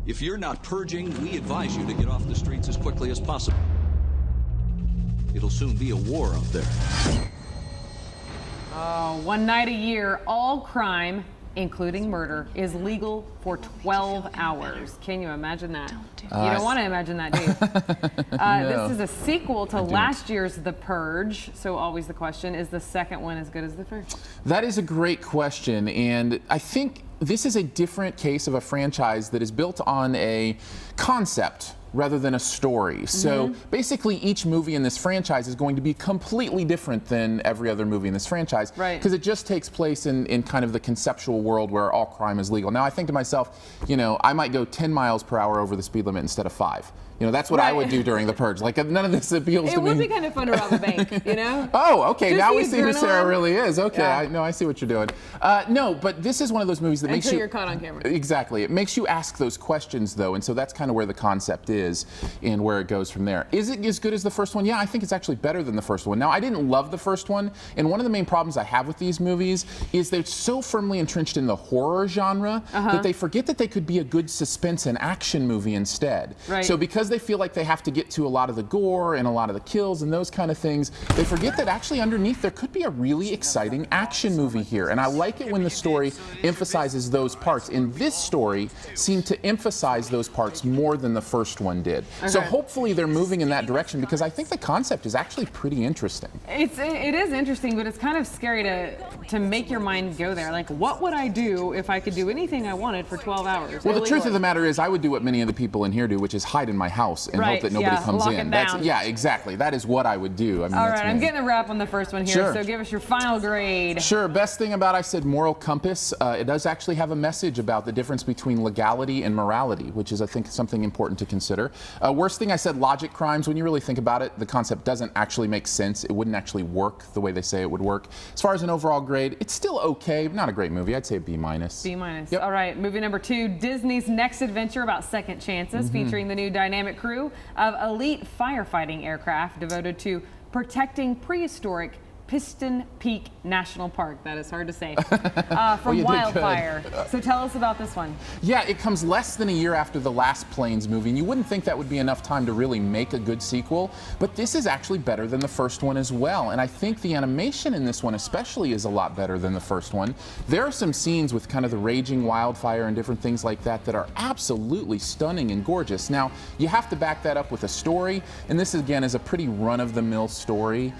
If you're not purging, we advise you to get off the streets as quickly as possible. It'll soon be a war up there. Oh, one night a year, all crime, including murder, is legal for 12 hours. Can you imagine that? You don't want to imagine that, do you? No, this is a sequel to last year's The Purge. So always the question, is the second one as good as the first? That is a great question, and I think this is a different case of a franchise that is built on a concept rather than a story. So basically each movie in this franchise is going to be completely different than every other movie in this franchise, because it just takes place in kind of the conceptual world where all crime is legal. Now I think to myself, you know, I might go 10 miles per hour over the speed limit instead of 5. You know, that's what I would do during the Purge. Like, none of this appeals to me. It would be kind of fun to rob a bank, you know? Oh, okay. Just now the we see who Sarah really is. Okay, Yeah. I see what you're doing. No, but this is one of those movies that makes you... Until you're caught on camera. Exactly. It makes you ask those questions, though, and so that's kind of where the concept is and where it goes from there. Is it as good as the first one? Yeah, I think it's actually better than the first one. Now, I didn't love the first one, and one of the main problems I have with these movies is they're so firmly entrenched in the horror genre that they forget that they could be a good suspense and action movie instead. So because they feel like they have to get to a lot of the gore and a lot of the kills and those kind of things, they forget that actually underneath there could be a really exciting action movie here. And I like it when the story emphasizes those parts. And this story seemed to emphasize those parts more than the first one did. So hopefully they're moving in that direction, because I think the concept is actually pretty interesting. It is interesting, but it's kind of scary to make your mind go there. Like, what would I do if I could do anything I wanted for 12 hours? Well, the truth of the matter is I would do what many of the people in here do, which is hide in my house and hope that nobody comes in. Yeah, exactly. That is what I would do. I mean, all right, I'm getting a wrap on the first one here, so give us your final grade. Sure. Best thing about, I said, moral compass. It does actually have a message about the difference between legality and morality, which is, I think, something important to consider. Worst thing, I said, logic crimes. When you really think about it, the concept doesn't actually make sense. It wouldn't actually work the way they say it would work. As far as an overall grade, it's still okay. Not a great movie. I'd say a B-. B-. Yep. All right, movie number 2, Disney's next adventure about second chances, featuring the new dynamic crew of elite firefighting aircraft devoted to protecting prehistoric Piston Peak National Park. That is hard to say. From wildfire. So tell us about this one. Yeah, it comes less than a year after the last Planes movie, and you wouldn't think that would be enough time to really make a good sequel, but this is actually better than the first one as well. And I think the animation in this one especially is a lot better than the first one. There are some scenes with kind of the raging wildfire and different things like that that are absolutely stunning and gorgeous. Now, you have to back that up with a story, and this again is a pretty run-of-the-mill story.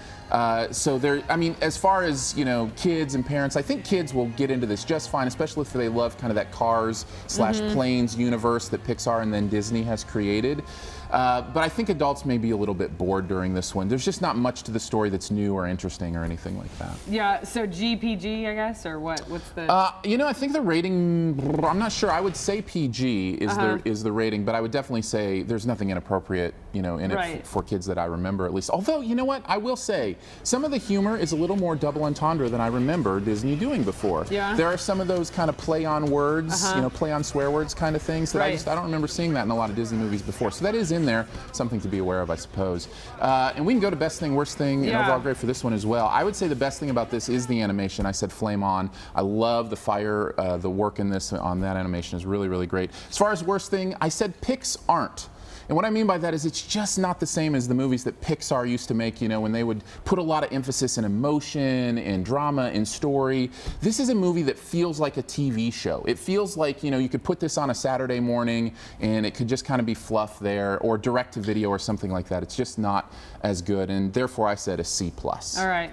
So there, I mean, as far as, you know, kids and parents, I think kids will get into this just fine, especially if they love kind of that Cars / Planes universe that Pixar and then Disney has created. But I think adults may be a little bit bored during this one. There's just not much to the story that's new or interesting or anything like that. Yeah, so GPG, I guess, or what? What's the... you know, I think the rating, I'm not sure. I would say PG is the rating, but I would definitely say there's nothing inappropriate, you know, in it for kids that I remember, at least. Although, you know what? I will say, some of the humor is a little more double entendre than I remember Disney doing before. Yeah. There are some of those kind of play on words, you know, play on swear words kind of things that I don't remember seeing that in a lot of Disney movies before. So that is in there, something to be aware of, I suppose. And we can go to best thing, worst thing, and overall grade for this one as well. I would say the best thing about this is the animation. I said flame on. I love the fire, the work in this on that animation is really, really great. As far as worst thing, I said pics aren't. And what I mean by that is it's just not the same as the movies that Pixar used to make, you know, when they would put a lot of emphasis in emotion and drama and story. This is a movie that feels like a TV show. It feels like, you know, you could put this on a Saturday morning and it could just kind of be fluff there, or direct to video or something like that. It's just not as good, and therefore I said a C+. All right,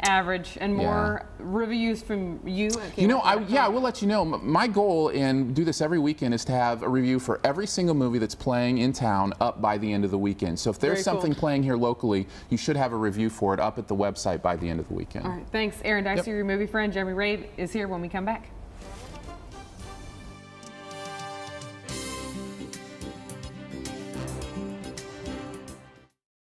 average. And more reviews from you? You know, I will let you know. My goal, and do this every weekend, is to have a review for every single movie that's playing in town up by the end of the weekend. So if there's something playing here locally, you should have a review for it up at the website by the end of the weekend. All right, thanks, Aaron Dicey, your movie friend. Jeremy Ray is here when we come back.